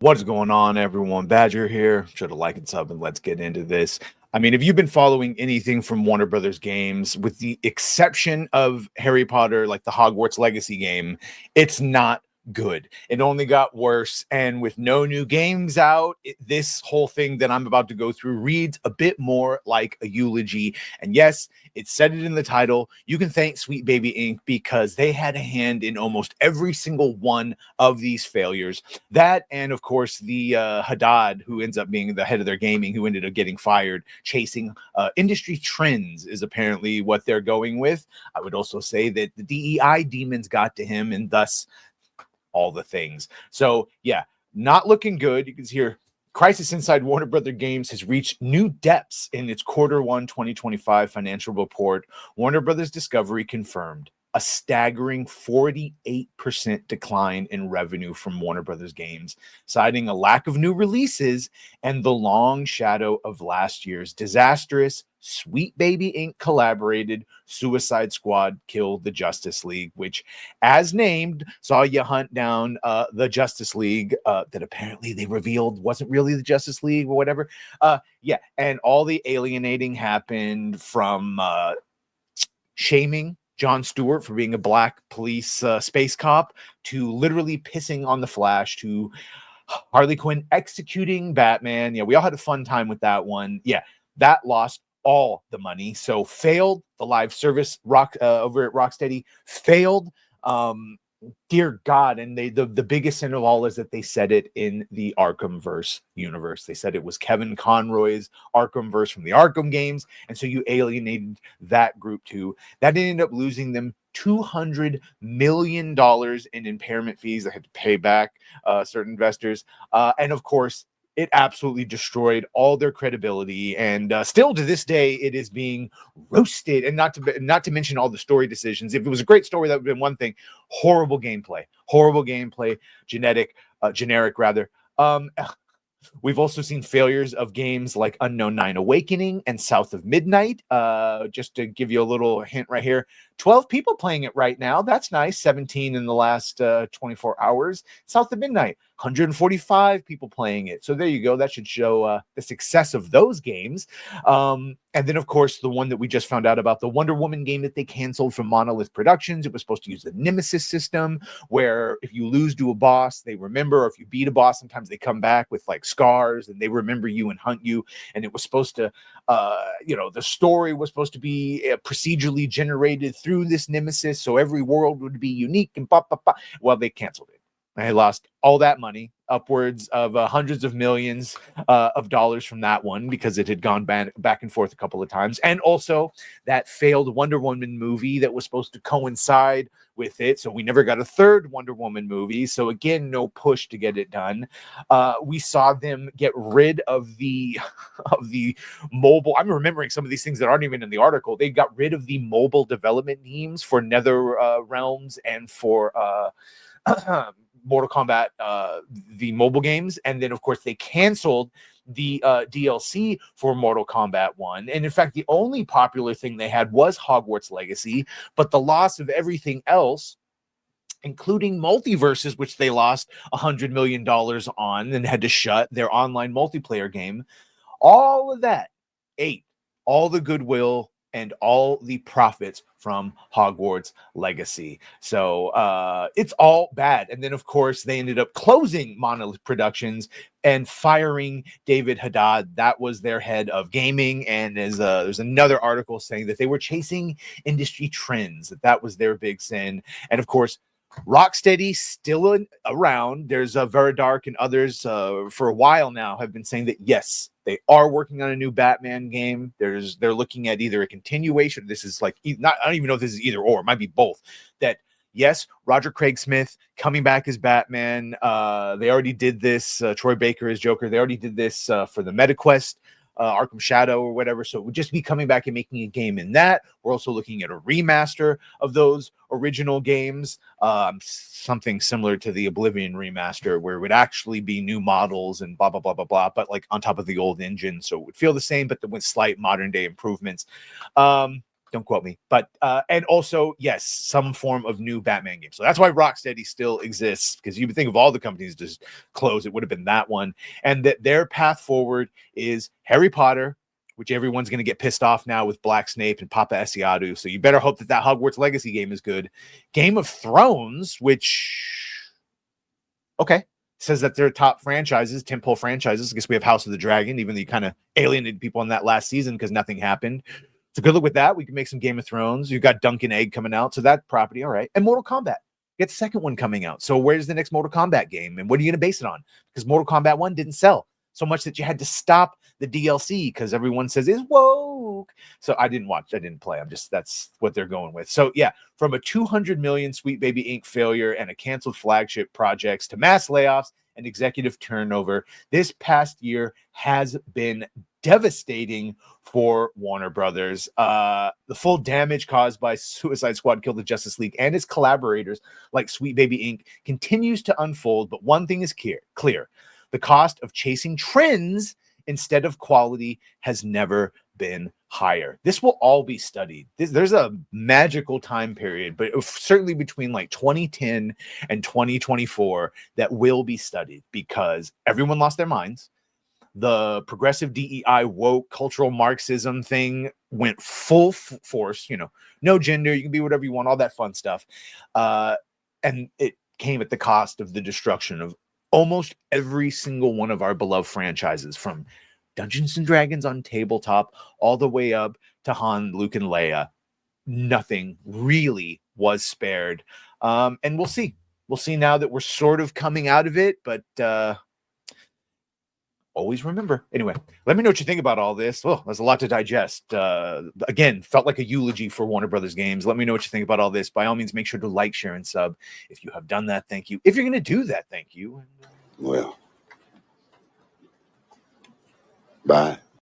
What is going on, everyone? Badger here. Should have liked and sub, and let's get into this. I mean, if you've been following anything from Warner Brothers games, with the exception of Harry Potter, like the Hogwarts Legacy game, it's not good. It only got worse. And with no new games out, this whole thing that I'm about to go through reads a bit more like a eulogy. And yes, it said it in the title. You can thank Sweet Baby Inc. because they had a hand in almost every single one of these failures. That, and of course, the Haddad, who ends up being the head of their gaming, who ended up getting fired, chasing industry trends is apparently what they're going with. I would also say that the DEI demons got to him, and thus all the things. So, yeah, not looking good. You can see here, crisis inside Warner Brother Games has reached new depths in its Q1 2025 financial report. Warner Brothers Discovery confirmed a staggering 48% decline in revenue from Warner Brothers Games, citing a lack of new releases and the long shadow of last year's disastrous Sweet Baby Inc. collaborated Suicide Squad Kill the Justice League, which, as named, saw you hunt down the Justice League that apparently they revealed wasn't really the Justice League or whatever. Yeah, and all the alienating happened from shaming Jon Stewart for being a black police space cop to literally pissing on the Flash to Harley Quinn executing Batman. Yeah, we all had a fun time with that one. Yeah, that lost all the money. So failed the live service over at Rocksteady, failed. Dear God, and the biggest sin of all is that they said it in the Arkhamverse universe. They said it was Kevin Conroy's Arkhamverse from the Arkham games, and so you alienated that group too. That ended up losing them $200 million in impairment fees. They had to pay back certain investors, and of course, it absolutely destroyed all their credibility. And still to this day, it is being roasted. And not to mention all the story decisions. If it was a great story, that would have been one thing. Horrible gameplay, generic rather. We've also seen failures of games like Unknown 9 Awakening and South of Midnight. Just to give you a little hint right here, 12 people playing it right now. That's nice. 17 in the last 24 hours. South of Midnight, 145 people playing it. So there you go. That should show the success of those games. And then, of course, the one that we just found out about, the Wonder Woman game that they canceled from Monolith Productions. It was supposed to use the Nemesis system, where if you lose to a boss, they remember, or if you beat a boss, sometimes they come back with like scars and they remember you and hunt you. And it was supposed to, the story was supposed to be procedurally generated through this Nemesis, so every world would be unique and blah, blah, blah. Well, they canceled it. I lost all that money, upwards of hundreds of millions of dollars from that one, because it had gone back and forth a couple of times. And also that failed Wonder Woman movie that was supposed to coincide with it. So we never got a third Wonder Woman movie. So again, no push to get it done. We saw them get rid of the mobile. I'm remembering some of these things that aren't even in the article. They got rid of the mobile development teams for Nether Realms and for Mortal Kombat, the mobile games. And then, of course, they canceled the DLC for Mortal Kombat 1. And in fact, the only popular thing they had was Hogwarts Legacy, but the loss of everything else, including multiverses, which they lost $100 million on and had to shut their online multiplayer game, all of that ate all the goodwill and all the profits from Hogwarts Legacy. So it's all bad. And then, of course, they ended up closing Monolith Productions and firing David Haddad. That was their head of gaming. And there's another article saying that they were chasing industry trends, that was their big sin. And, of course, Rocksteady still around. There's Veridark and others for a while now have been saying that, yes, they are working on a new Batman game. They're looking at either a continuation. This is like, I don't even know if this is either or. It might be both. That, yes, Roger Craig Smith coming back as Batman. They already did this. Troy Baker as Joker. They already did this for the MetaQuest. Arkham Shadow or whatever. So it would just be coming back and making a game in that. We're also looking at a remaster of those original games, something similar to the Oblivion remaster, where it would actually be new models and blah, blah, blah, blah, blah, but like on top of the old engine. So it would feel the same, but with slight modern day improvements. Don't quote me. But and also, yes, some form of new Batman game. So that's why Rocksteady still exists, because you would think of all the companies just close, it would have been that one. And that their path forward is Harry Potter, which everyone's going to get pissed off now with Black Snape and Papa Esiadu. So you better hope that that Hogwarts Legacy game is good. Game of Thrones, which, okay, says that they're top franchises, Tentpole franchises. I guess we have House of the Dragon, even though you kind of alienated people on that last season because nothing happened. So good luck with that. We can make some Game of Thrones. You've got Duncan Egg coming out. So that property, all right. And Mortal Kombat. Get the second one coming out. So where's the next Mortal Kombat game? And what are you going to base it on? Because Mortal Kombat 1 didn't sell so much that you had to stop the DLC because everyone says it's woke. So I didn't watch. I didn't play. That's what they're going with. So yeah, from a 200 million Sweet Baby Inc. failure and a canceled flagship projects to mass layoffs and executive turnover, this past year has been devastating for Warner Brothers. The full damage caused by Suicide Squad Kill the Justice League and its collaborators like Sweet Baby Inc. continues to unfold, but one thing is clear. The cost of chasing trends instead of quality has never been higher. This will all be studied. There's a magical time period, but certainly between like 2010 and 2024 that will be studied because everyone lost their minds. The progressive DEI woke cultural Marxism thing went full force, no gender, you can be whatever you want, all that fun stuff. And it came at the cost of the destruction of almost every single one of our beloved franchises, from Dungeons and Dragons on tabletop all the way up to Han, Luke, and Leia. Nothing really was spared. And we'll see. We'll see now that we're sort of coming out of it, but always remember. Anyway, let me know what you think about all this. Oh, there's a lot to digest. Again, felt like a eulogy for Warner Brothers games. Let me know what you think about all this. By all means, make sure to like, share, and sub. If you have done that, thank you. If you're going to do that, thank you. Well, bye.